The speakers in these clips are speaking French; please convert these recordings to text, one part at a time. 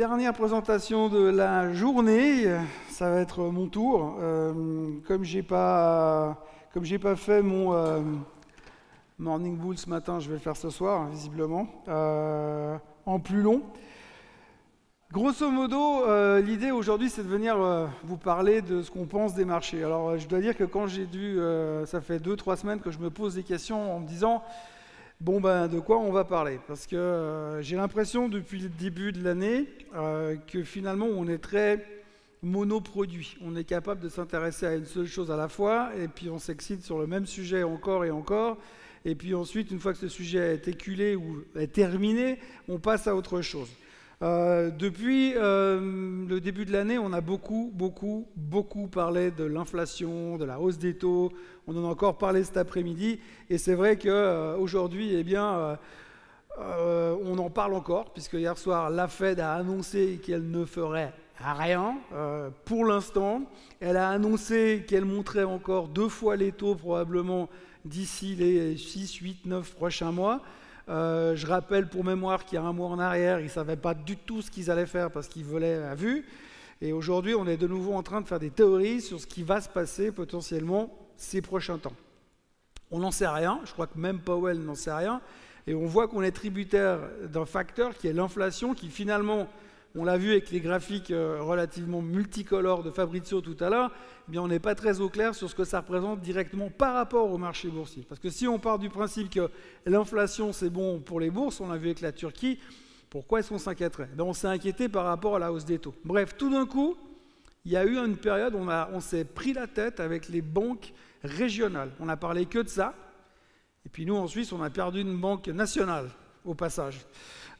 dernière présentation de la journée, ça va être mon tour. Comme j'ai pas fait mon Morning Bull ce matin, je vais le faire ce soir, hein, visiblement, en plus long. Grosso modo, l'idée aujourd'hui, c'est de venir vous parler de ce qu'on pense des marchés. Alors, je dois dire que quand ça fait 2-3 semaines que je me pose des questions en me disant, bon ben, de quoi on va parler? Parce que j'ai l'impression depuis le début de l'année que finalement, on est très monoproduit. On est capable de s'intéresser à une seule chose à la fois, et puis on s'excite sur le même sujet encore et encore. Et puis ensuite, une fois que ce sujet est éculé ou est terminé, on passe à autre chose. Depuis le début de l'année, on a beaucoup parlé de l'inflation, de la hausse des taux. On en a encore parlé cet après-midi. Et c'est vrai qu'aujourd'hui, eh bien, on en parle encore, puisque hier soir, la Fed a annoncé qu'elle ne ferait rien pour l'instant. Elle a annoncé qu'elle monterait encore 2 fois les taux probablement d'ici les 6, 8, 9 prochains mois. Je rappelle pour mémoire qu'il y a un mois en arrière, ils ne savaient pas du tout ce qu'ils allaient faire parce qu'ils volaient à vue. Et aujourd'hui, on est de nouveau en train de faire des théories sur ce qui va se passer potentiellement ces prochains temps. On n'en sait rien, je crois que même Powell n'en sait rien. Et on voit qu'on est tributaire d'un facteur qui est l'inflation, qui finalement, on l'a vu avec les graphiques relativement multicolores de Fabrizio tout à l'heure, eh bien on n'est pas très au clair sur ce que ça représente directement par rapport au marché boursier. Parce que si on part du principe que l'inflation c'est bon pour les bourses, on l'a vu avec la Turquie, pourquoi est-ce qu'on s'inquiéterait? On s'est inquiété par rapport à la hausse des taux. Bref, tout d'un coup, il y a eu une période où on s'est pris la tête avec les banques régionales. On n'a parlé que de ça. Et puis nous, en Suisse, on a perdu une banque nationale, au passage.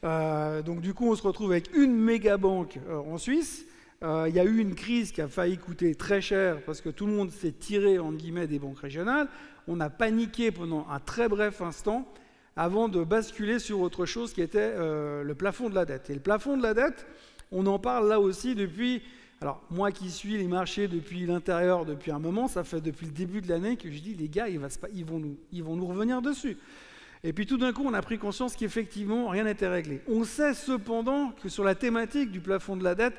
Donc du coup, on se retrouve avec une méga banque en Suisse. Il y a eu une crise qui a failli coûter très cher parce que tout le monde s'est tiré, entre guillemets, des banques régionales. On a paniqué pendant un très bref instant avant de basculer sur autre chose qui était le plafond de la dette. Et le plafond de la dette, on en parle là aussi depuis... Alors, moi qui suis les marchés depuis l'intérieur depuis un moment, ça fait depuis le début de l'année que je dis, les gars, ils vont nous revenir dessus. Et puis tout d'un coup, on a pris conscience qu'effectivement, rien n'était réglé. On sait cependant que sur la thématique du plafond de la dette,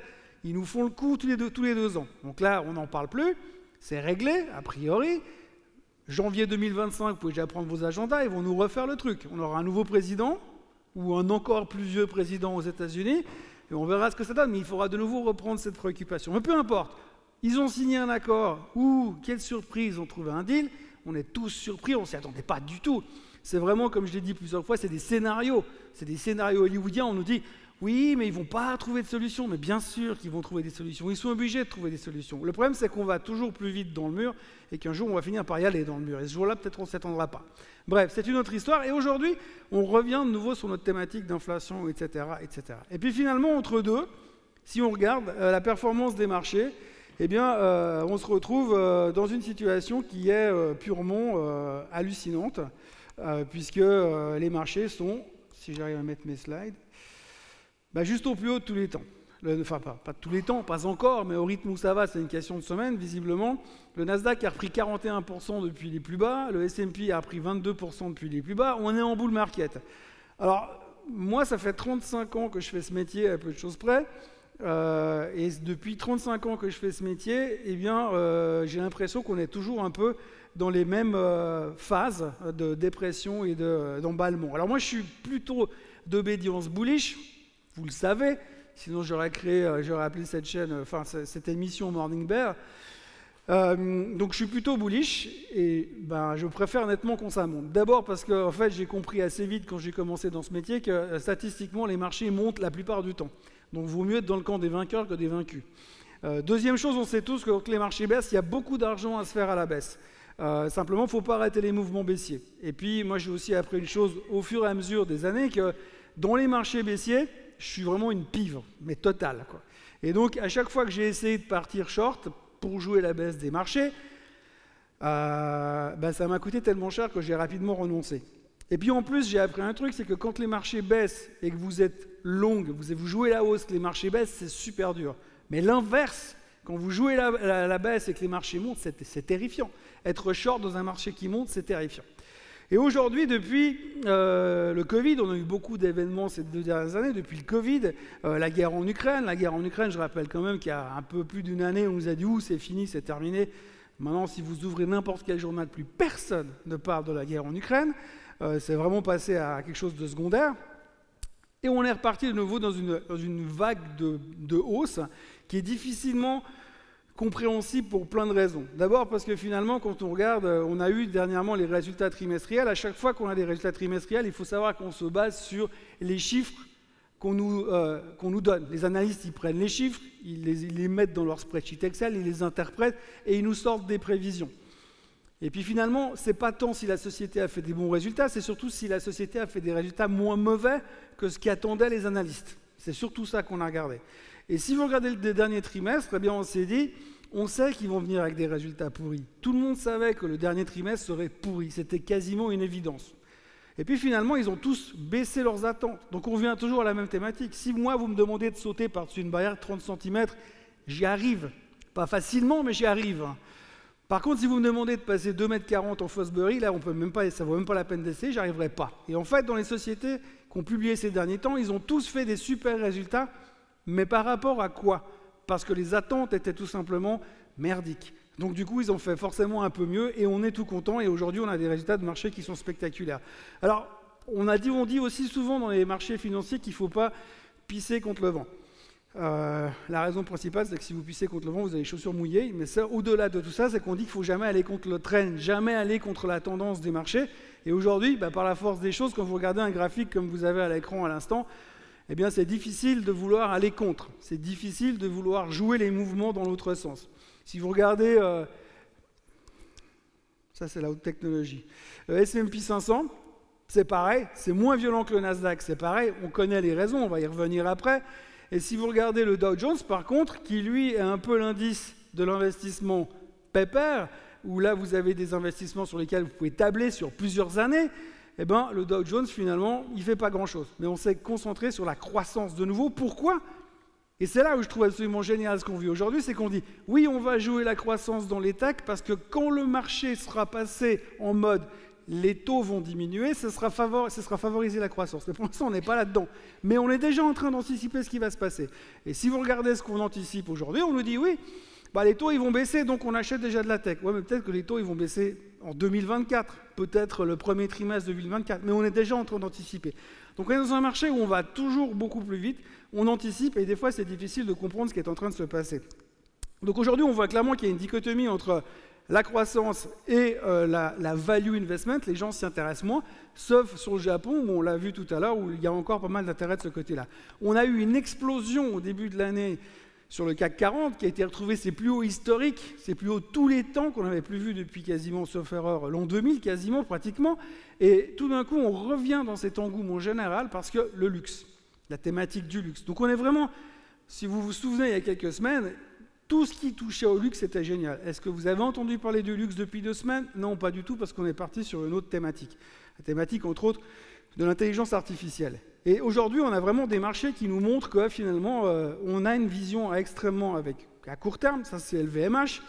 ils nous font le coup tous les 2 ans. Donc là, on n'en parle plus, c'est réglé, a priori. Janvier 2025, vous pouvez déjà prendre vos agendas, ils vont nous refaire le truc. On aura un nouveau président, ou un encore plus vieux président aux États-Unis, et on verra ce que ça donne, mais il faudra de nouveau reprendre cette préoccupation. Mais peu importe, ils ont signé un accord, quelle surprise, ils ont trouvé un deal, on est tous surpris, on ne s'y attendait pas du tout. C'est vraiment, comme je l'ai dit plusieurs fois, c'est des scénarios hollywoodiens. On nous dit, oui, mais ils ne vont pas trouver de solution. Mais bien sûr qu'ils vont trouver des solutions. Ils sont obligés de trouver des solutions. Le problème, c'est qu'on va toujours plus vite dans le mur et qu'un jour, on va finir par y aller dans le mur. Et ce jour-là, peut-être on ne s'attendra pas. Bref, c'est une autre histoire. Et aujourd'hui, on revient de nouveau sur notre thématique d'inflation, etc., etc. Et puis finalement, entre deux, si on regarde la performance des marchés, eh bien, on se retrouve dans une situation qui est purement hallucinante. Puisque les marchés sont, si j'arrive à mettre mes slides, juste au plus haut de tous les temps. Enfin, pas de tous les temps, pas encore, mais au rythme où ça va, c'est une question de semaine, visiblement. Le Nasdaq a repris 41% depuis les plus bas, le S&P a repris 22% depuis les plus bas, on est en bull market. Alors, moi, ça fait 35 ans que je fais ce métier, à peu de choses près, et depuis 35 ans que je fais ce métier, eh bien, j'ai l'impression qu'on est toujours un peu dans les mêmes phases de dépression et d'emballement. Alors moi, je suis plutôt d'obédience bullish, vous le savez, sinon j'aurais appelé cette chaîne, cette émission Morning Bear. Donc je suis plutôt bullish et je préfère nettement qu'on ça monte. D'abord parce que en fait, j'ai compris assez vite quand j'ai commencé dans ce métier que statistiquement, les marchés montent la plupart du temps. Donc il vaut mieux être dans le camp des vainqueurs que des vaincus. Deuxième chose, on sait tous que quand les marchés baissent, il y a beaucoup d'argent à se faire à la baisse. Simplement, il ne faut pas arrêter les mouvements baissiers. Et puis, moi, j'ai aussi appris une chose au fur et à mesure des années, que dans les marchés baissiers, je suis vraiment une pive, mais totale, quoi. Et donc, à chaque fois que j'ai essayé de partir short pour jouer la baisse des marchés, ça m'a coûté tellement cher que j'ai rapidement renoncé. Et puis, en plus, j'ai appris un truc, c'est que quand les marchés baissent et que vous êtes long, vous jouez la hausse, que les marchés baissent, c'est super dur. Mais l'inverse, quand vous jouez la baisse et que les marchés montent, c'est terrifiant. Être short dans un marché qui monte, c'est terrifiant. Et aujourd'hui, depuis le Covid, on a eu beaucoup d'événements ces 2 dernières années. Depuis le Covid, la guerre en Ukraine. La guerre en Ukraine, je rappelle quand même qu'il y a un peu plus d'une année, on nous a dit « Ouh, c'est fini, c'est terminé ». Maintenant, si vous ouvrez n'importe quel journal, plus personne ne parle de la guerre en Ukraine. C'est vraiment passé à quelque chose de secondaire. Et on est reparti de nouveau dans une vague de hausse qui est difficilement compréhensible pour plein de raisons. D'abord parce que finalement, quand on regarde, on a eu dernièrement les résultats trimestriels. À chaque fois qu'on a des résultats trimestriels, il faut savoir qu'on se base sur les chiffres qu'on nous donne. Les analystes, ils prennent les chiffres, ils les mettent dans leur spreadsheet Excel, ils les interprètent et ils nous sortent des prévisions. Et puis finalement, ce n'est pas tant si la société a fait des bons résultats, c'est surtout si la société a fait des résultats moins mauvais que ce qu'attendaient les analystes. C'est surtout ça qu'on a regardé. Et si vous regardez le dernier trimestre, eh bien on s'est dit, on sait qu'ils vont venir avec des résultats pourris. Tout le monde savait que le dernier trimestre serait pourri, c'était quasiment une évidence. Et puis finalement, ils ont tous baissé leurs attentes. Donc on revient toujours à la même thématique. Si moi, vous me demandez de sauter par-dessus une barrière de 30 cm, j'y arrive. Pas facilement, mais j'y arrive. Par contre, si vous me demandez de passer 2,40 m en Fosbury, là, on peut même pas, ça ne vaut même pas la peine d'essayer, j'y arriverai pas. Et en fait, dans les sociétés qui ont publié ces derniers temps, ils ont tous fait des super résultats, mais par rapport à quoi? Parce que les attentes étaient tout simplement merdiques. Donc du coup, ils ont fait forcément un peu mieux et on est tout content. Et aujourd'hui, on a des résultats de marché qui sont spectaculaires. Alors, on dit aussi souvent dans les marchés financiers qu'il ne faut pas pisser contre le vent. La raison principale, c'est que si vous pissez contre le vent, vous avez les chaussures mouillées. Mais au-delà de tout ça, c'est qu'on dit qu'il ne faut jamais aller contre le trend, jamais aller contre la tendance des marchés. Et aujourd'hui, par la force des choses, quand vous regardez un graphique comme vous avez à l'écran à l'instant, eh bien, c'est difficile de vouloir aller contre. C'est difficile de vouloir jouer les mouvements dans l'autre sens. Si vous regardez, ça c'est la haute technologie, le S&P 500, c'est pareil, c'est moins violent que le Nasdaq, c'est pareil, on connaît les raisons, on va y revenir après. Et si vous regardez le Dow Jones, par contre, qui lui est un peu l'indice de l'investissement pépère, où là vous avez des investissements sur lesquels vous pouvez tabler sur plusieurs années, eh bien, le Dow Jones, finalement, il ne fait pas grand-chose. Mais on s'est concentré sur la croissance de nouveau. Pourquoi? Et c'est là où je trouve absolument génial ce qu'on vit aujourd'hui, c'est qu'on dit, oui, on va jouer la croissance dans les techs, parce que quand le marché sera passé en mode les taux vont diminuer, ce sera favoriser la croissance. Mais pour l'instant, on n'est pas là-dedans. Mais on est déjà en train d'anticiper ce qui va se passer. Et si vous regardez ce qu'on anticipe aujourd'hui, on nous dit, oui, les taux ils vont baisser, donc on achète déjà de la tech. Oui, mais peut-être que les taux ils vont baisser en 2024, peut-être le premier trimestre 2024, mais on est déjà en train d'anticiper. Donc on est dans un marché où on va toujours beaucoup plus vite, on anticipe, et des fois c'est difficile de comprendre ce qui est en train de se passer. Donc aujourd'hui, on voit clairement qu'il y a une dichotomie entre la croissance et la value investment. Les gens s'y intéressent moins, sauf sur le Japon, où on l'a vu tout à l'heure, où il y a encore pas mal d'intérêt de ce côté-là. On a eu une explosion au début de l'année sur le CAC 40, qui a été retrouvé ses plus hauts historiques, ses plus hauts tous les temps qu'on n'avait plus vu depuis quasiment, sauf erreur, l'an 2000, quasiment, pratiquement. Et tout d'un coup, on revient dans cet engouement général parce que le luxe, la thématique du luxe. Donc on est vraiment, si vous vous souvenez, il y a quelques semaines, tout ce qui touchait au luxe, c'était génial. Est-ce que vous avez entendu parler du luxe depuis 2 semaines? Non, pas du tout, parce qu'on est parti sur une autre thématique. La thématique, entre autres, de l'intelligence artificielle. Et aujourd'hui, on a vraiment des marchés qui nous montrent que finalement, on a une vision extrêmement à court terme, ça c'est LVMH.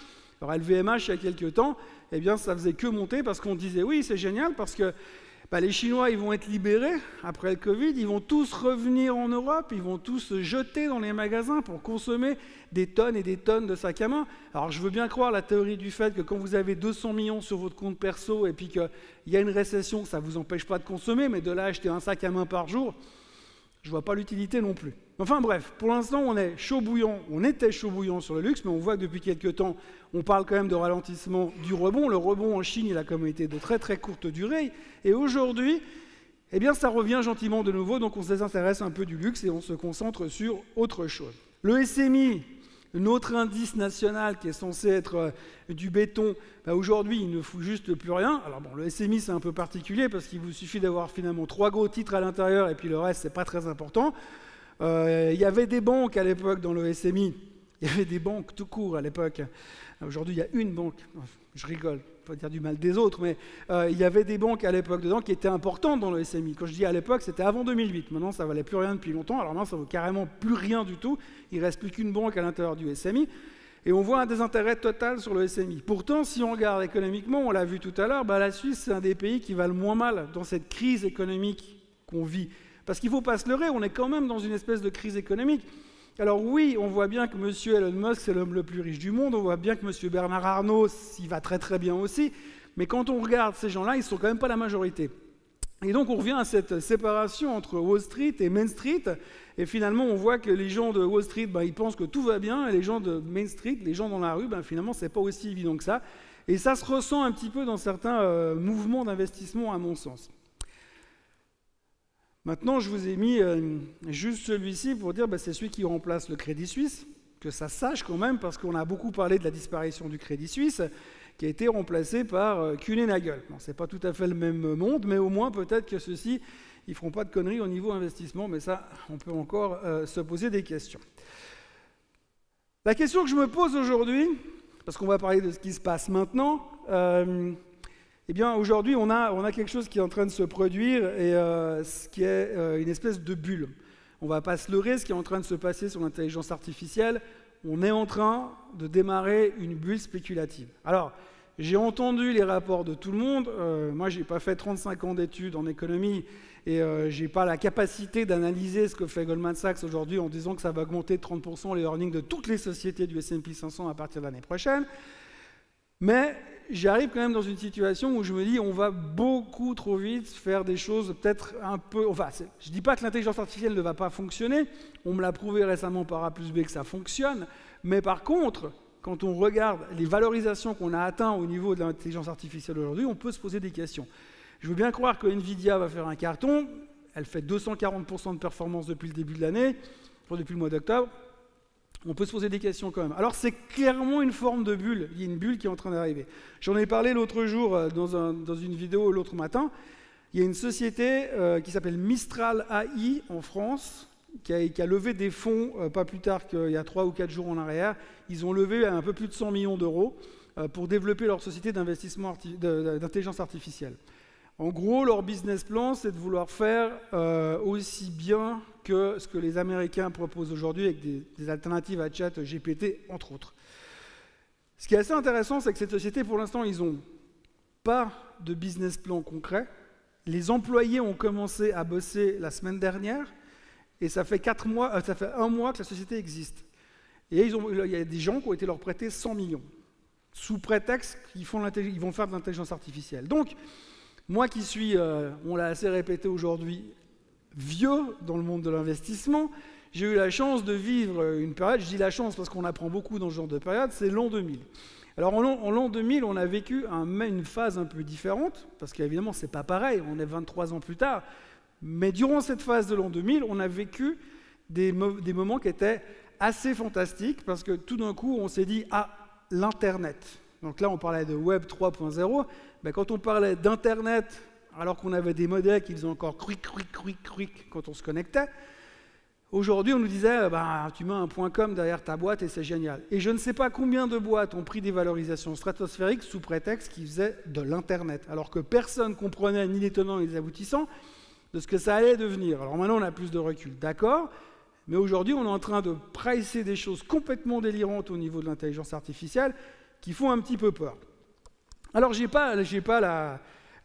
Alors LVMH, il y a quelques temps, eh bien, ça faisait que monter parce qu'on disait oui, c'est génial parce que les Chinois, ils vont être libérés après le Covid, ils vont tous revenir en Europe, ils vont tous se jeter dans les magasins pour consommer des tonnes et des tonnes de sacs à main. Alors je veux bien croire la théorie du fait que quand vous avez 200 millions sur votre compte perso et puis qu'il y a une récession, ça ne vous empêche pas de consommer, mais de là acheter un sac à main par jour, je ne vois pas l'utilité non plus. Enfin bref, pour l'instant, on est chaud bouillant, on était chaud bouillant sur le luxe, mais on voit que depuis quelques temps, on parle quand même de ralentissement du rebond. Le rebond en Chine, il a quand même été de très très courte durée. Et aujourd'hui, eh bien, ça revient gentiment de nouveau, donc on se désintéresse un peu du luxe et on se concentre sur autre chose. Le SMI, notre indice national qui est censé être du béton, aujourd'hui, il ne fout juste plus rien. Alors bon, le SMI, c'est un peu particulier parce qu'il vous suffit d'avoir finalement 3 gros titres à l'intérieur et puis le reste, c'est pas très important. Il y avait des banques à l'époque dans le SMI. Il y avait des banques tout court à l'époque. Aujourd'hui, il y a une banque. Je rigole, pas dire du mal des autres, mais il y avait des banques à l'époque dedans qui étaient importantes dans le SMI. Quand je dis à l'époque, c'était avant 2008. Maintenant, ça valait plus rien depuis longtemps. Alors maintenant, ça vaut carrément plus rien du tout. Il reste plus qu'une banque à l'intérieur du SMI. Et on voit un désintérêt total sur le SMI. Pourtant, si on regarde économiquement, on l'a vu tout à l'heure, la Suisse, c'est un des pays qui va le moins mal dans cette crise économique qu'on vit. Parce qu'il ne faut pas se leurrer, on est quand même dans une espèce de crise économique. Alors oui, on voit bien que M. Elon Musk, c'est l'homme le plus riche du monde, on voit bien que M. Bernard Arnault, il va très très bien aussi, mais quand on regarde ces gens-là, ils ne sont quand même pas la majorité. Et donc on revient à cette séparation entre Wall Street et Main Street, et finalement on voit que les gens de Wall Street, ils pensent que tout va bien, et les gens de Main Street, les gens dans la rue, finalement c'est pas aussi évident que ça. Et ça se ressent un petit peu dans certains mouvements d'investissement à mon sens. Maintenant, je vous ai mis juste celui-ci pour dire c'est celui qui remplace le Crédit Suisse, que ça sache quand même, parce qu'on a beaucoup parlé de la disparition du Crédit Suisse, qui a été remplacé par Kuehne + Nagel. Bon, c'est pas tout à fait le même monde, mais au moins peut-être que ceux-ci, ils feront pas de conneries au niveau investissement, mais ça, on peut encore se poser des questions. La question que je me pose aujourd'hui, parce qu'on va parler de ce qui se passe maintenant, eh bien aujourd'hui on a quelque chose qui est en train de se produire, et ce qui est une espèce de bulle. On ne va pas se leurrer, ce qui est en train de se passer sur l'intelligence artificielle, on est en train de démarrer une bulle spéculative. Alors, j'ai entendu les rapports de tout le monde. Moi, je n'ai pas fait 35 ans d'études en économie et je n'ai pas la capacité d'analyser ce que fait Goldman Sachs aujourd'hui en disant que ça va augmenter de 30% les earnings de toutes les sociétés du S&P 500 à partir de l'année prochaine. Mais j'arrive quand même dans une situation où je me dis on va beaucoup trop vite faire des choses peut-être un peu... Enfin, je ne dis pas que l'intelligence artificielle ne va pas fonctionner. On me l'a prouvé récemment par A plus B que ça fonctionne. Mais par contre, quand on regarde les valorisations qu'on a atteintes au niveau de l'intelligence artificielle aujourd'hui, on peut se poser des questions. Je veux bien croire que Nvidia va faire un carton. Elle fait 240% de performance depuis le début de l'année, depuis le mois d'octobre. On peut se poser des questions quand même. Alors c'est clairement une forme de bulle. Il y a une bulle qui est en train d'arriver. J'en ai parlé l'autre jour dans une vidéo l'autre matin. Il y a une société qui s'appelle Mistral AI en France qui a levé des fonds pas plus tard qu'il y a 3 ou 4 jours en arrière. Ils ont levé un peu plus de 100 millions d'euros pour développer leur société d'investissement d'intelligence artificielle. En gros, leur business plan, c'est de vouloir faire aussi bien que ce que les Américains proposent aujourd'hui avec des alternatives à ChatGPT, entre autres. Ce qui est assez intéressant, c'est que cette société, pour l'instant, ils n'ont pas de business plan concret. Les employés ont commencé à bosser la semaine dernière, et ça fait 1 mois que la société existe. Et il y a des gens qui ont été leur prêter 100 millions, sous prétexte qu'ils vont faire de l'intelligence artificielle. Donc, moi qui suis, on l'a assez répété aujourd'hui, vieux dans le monde de l'investissement, j'ai eu la chance de vivre une période, je dis la chance parce qu'on apprend beaucoup dans ce genre de période, c'est l'an 2000. Alors en l'an 2000, on a vécu une phase un peu différente, parce qu'évidemment, c'est pas pareil, on est 23 ans plus tard, mais durant cette phase de l'an 2000, on a vécu des moments qui étaient assez fantastiques, parce que tout d'un coup, on s'est dit, ah, l'Internet. Donc là, on parlait de Web 3.0, quand on parlait d'Internet, alors qu'on avait des modèles qui faisaient encore cric, cric, cric, cric quand on se connectait, aujourd'hui, on nous disait, tu mets un .com derrière ta boîte et c'est génial. Et je ne sais pas combien de boîtes ont pris des valorisations stratosphériques sous prétexte qu'ils faisaient de l'Internet, alors que personne ne comprenait ni les tenants ni les aboutissants de ce que ça allait devenir. Alors maintenant, on a plus de recul, d'accord, mais aujourd'hui, on est en train de pricer des choses complètement délirantes au niveau de l'intelligence artificielle qui font un petit peu peur. Alors, j'ai pas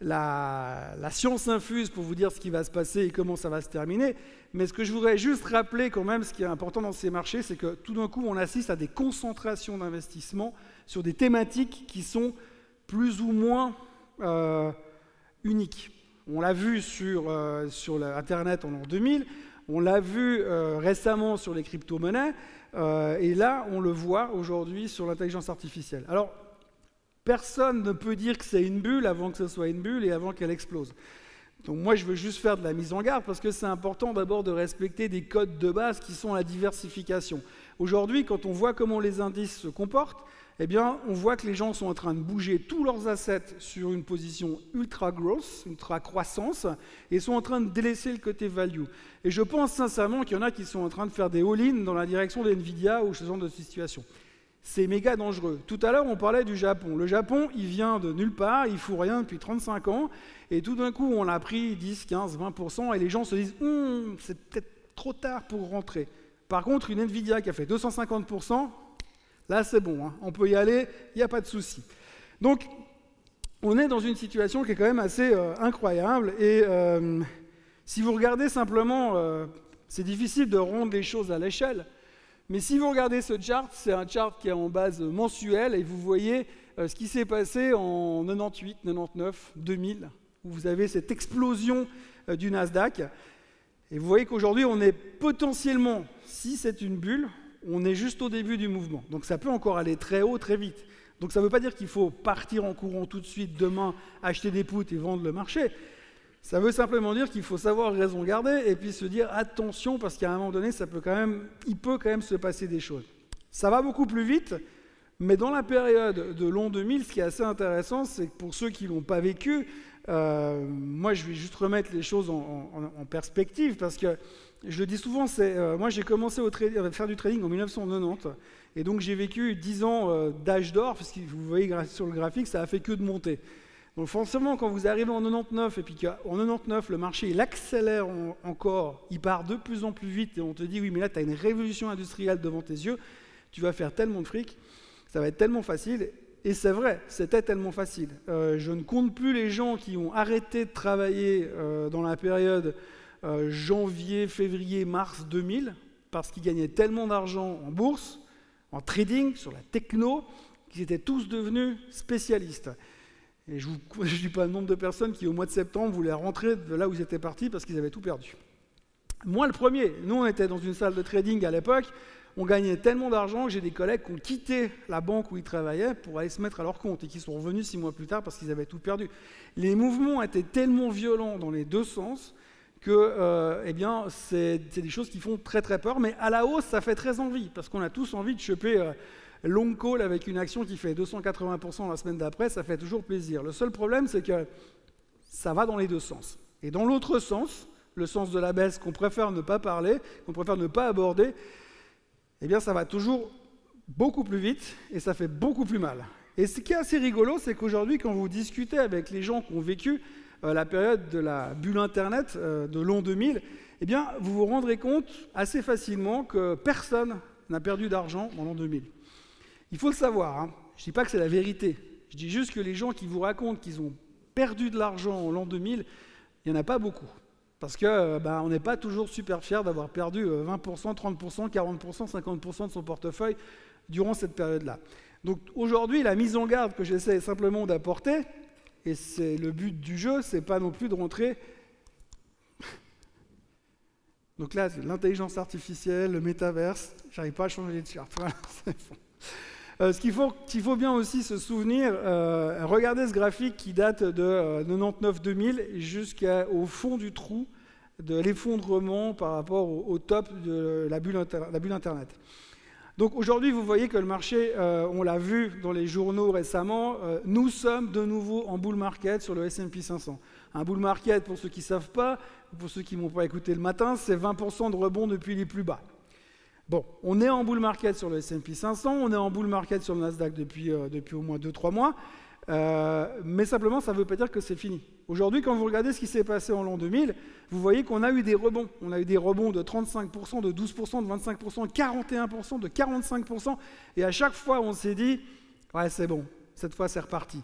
la science infuse pour vous dire ce qui va se passer et comment ça va se terminer, mais ce que je voudrais juste rappeler quand même, ce qui est important dans ces marchés, c'est que tout d'un coup, on assiste à des concentrations d'investissement sur des thématiques qui sont plus ou moins uniques. On l'a vu sur Internet en l'an 2000, on l'a vu récemment sur les crypto-monnaies, et là, on le voit aujourd'hui sur l'intelligence artificielle. Alors, personne ne peut dire que c'est une bulle avant que ce soit une bulle et avant qu'elle explose. Donc moi, je veux juste faire de la mise en garde parce que c'est important d'abord de respecter des codes de base qui sont la diversification. Aujourd'hui, quand on voit comment les indices se comportent, eh bien, on voit que les gens sont en train de bouger tous leurs assets sur une position ultra growth, ultra croissance, et sont en train de délaisser le côté value. Et je pense sincèrement qu'il y en a qui sont en train de faire des all-in dans la direction de Nvidia ou ce genre de situation. C'est méga dangereux. Tout à l'heure, on parlait du Japon. Le Japon, il vient de nulle part, il ne fout rien depuis 35 ans, et tout d'un coup, on a pris 10, 15, 20%, et les gens se disent « c'est peut-être trop tard pour rentrer ». Par contre, une Nvidia qui a fait 250%, Là, c'est bon, hein. On peut y aller, il n'y a pas de souci. Donc, on est dans une situation qui est quand même assez incroyable. Et si vous regardez simplement, c'est difficile de rendre les choses à l'échelle. Mais si vous regardez ce chart, c'est un chart qui est en base mensuelle et vous voyez ce qui s'est passé en 98, 99, 2000, où vous avez cette explosion du Nasdaq. Et vous voyez qu'aujourd'hui, on est potentiellement, si c'est une bulle, on est juste au début du mouvement. Donc ça peut encore aller très haut, très vite. Donc ça ne veut pas dire qu'il faut partir en courant tout de suite, demain, acheter des poutres et vendre le marché. Ça veut simplement dire qu'il faut savoir raison garder et puis se dire attention parce qu'à un moment donné, il peut quand même se passer des choses. Ça va beaucoup plus vite, mais dans la période de l'an 2000, ce qui est assez intéressant, c'est que pour ceux qui ne l'ont pas vécu, moi je vais juste remettre les choses en perspective parce que je le dis souvent, moi j'ai commencé à faire du trading en 1990 et donc j'ai vécu 10 ans d'âge d'or, parce que vous voyez sur le graphique, ça a fait que de monter. Donc forcément, quand vous arrivez en 99 et puis qu'en 99 le marché il accélère encore, il part de plus en plus vite et on te dit oui mais là tu as une révolution industrielle devant tes yeux, tu vas faire tellement de fric, ça va être tellement facile. Et c'est vrai, c'était tellement facile. Je ne compte plus les gens qui ont arrêté de travailler dans la période janvier, février, mars 2000 parce qu'ils gagnaient tellement d'argent en bourse, en trading, sur la techno, qu'ils étaient tous devenus spécialistes. Et je ne dis pas le nombre de personnes qui, au mois de septembre, voulaient rentrer de là où ils étaient partis parce qu'ils avaient tout perdu. Moi, le premier. Nous, on était dans une salle de trading à l'époque. On gagnait tellement d'argent que j'ai des collègues qui ont quitté la banque où ils travaillaient pour aller se mettre à leur compte et qui sont revenus 6 mois plus tard parce qu'ils avaient tout perdu. Les mouvements étaient tellement violents dans les deux sens que c'est des choses qui font très très peur. Mais à la hausse, ça fait très envie parce qu'on a tous envie de choper long call avec une action qui fait 280% la semaine d'après, ça fait toujours plaisir. Le seul problème, c'est que ça va dans les deux sens. Et dans l'autre sens, le sens de la baisse qu'on préfère ne pas parler, qu'on préfère ne pas aborder, eh bien ça va toujours beaucoup plus vite et ça fait beaucoup plus mal. Et ce qui est assez rigolo, c'est qu'aujourd'hui, quand vous discutez avec les gens qui ont vécu la période de la bulle Internet de l'an 2000, eh bien vous vous rendrez compte assez facilement que personne n'a perdu d'argent en l'an 2000. Il faut le savoir, hein. Je ne dis pas que c'est la vérité. Je dis juste que les gens qui vous racontent qu'ils ont perdu de l'argent en l'an 2000, il n'y en a pas beaucoup. Parce qu'on n'est pas toujours super fiers d'avoir perdu 20%, 30%, 40%, 50% de son portefeuille durant cette période-là. Donc aujourd'hui, la mise en garde que j'essaie simplement d'apporter, et c'est le but du jeu, c'est pas non plus de rentrer... Donc là, c'est l'intelligence artificielle, le métaverse, j'arrive pas à changer de charte. Voilà, c'est bon. Ce qu'il faut bien aussi se souvenir, regardez ce graphique qui date de 99-2000 jusqu'au fond du trou de l'effondrement par rapport au top de la bulle Internet. Donc aujourd'hui, vous voyez que le marché, on l'a vu dans les journaux récemment, nous sommes de nouveau en bull market sur le S&P 500. Un bull market, pour ceux qui ne savent pas, pour ceux qui ne m'ont pas écouté le matin, c'est 20% de rebond depuis les plus bas. Bon, on est en bull market sur le S&P 500, on est en bull market sur le Nasdaq depuis au moins 2-3 mois, mais simplement, ça ne veut pas dire que c'est fini. Aujourd'hui, quand vous regardez ce qui s'est passé en l'an 2000, vous voyez qu'on a eu des rebonds. On a eu des rebonds de 35%, de 12%, de 25%, de 41%, de 45%, et à chaque fois, on s'est dit « ouais, c'est bon, cette fois, c'est reparti ».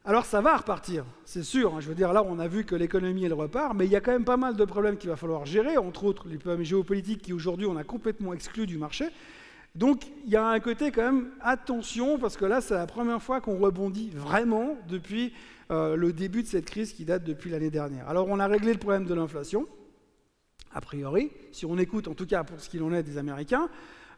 Alors ça va repartir, c'est sûr. Hein, je veux dire, là, on a vu que l'économie, elle repart, mais il y a quand même pas mal de problèmes qu'il va falloir gérer, entre autres les problèmes géopolitiques qui, aujourd'hui, on a complètement exclus du marché. Donc, il y a un côté quand même, attention, parce que là, c'est la première fois qu'on rebondit vraiment depuis le début de cette crise qui date depuis l'année dernière. Alors, on a réglé le problème de l'inflation, a priori, si on écoute, en tout cas pour ce qu'il en est des Américains.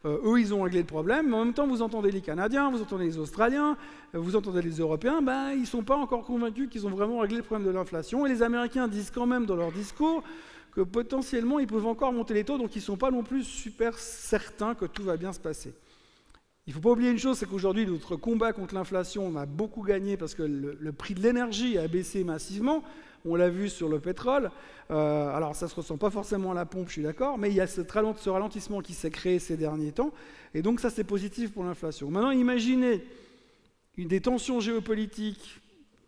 Eux, ils ont réglé le problème, mais en même temps, vous entendez les Canadiens, vous entendez les Australiens, vous entendez les Européens, ils ne sont pas encore convaincus qu'ils ont vraiment réglé le problème de l'inflation. Et les Américains disent quand même dans leur discours que potentiellement, ils peuvent encore monter les taux, donc ils ne sont pas non plus super certains que tout va bien se passer. Il ne faut pas oublier une chose, c'est qu'aujourd'hui, notre combat contre l'inflation, on a beaucoup gagné parce que le prix de l'énergie a baissé massivement. On l'a vu sur le pétrole. Alors, ça ne se ressent pas forcément à la pompe, je suis d'accord, mais il y a ce ralentissement qui s'est créé ces derniers temps. Et donc, ça, c'est positif pour l'inflation. Maintenant, imaginez des tensions géopolitiques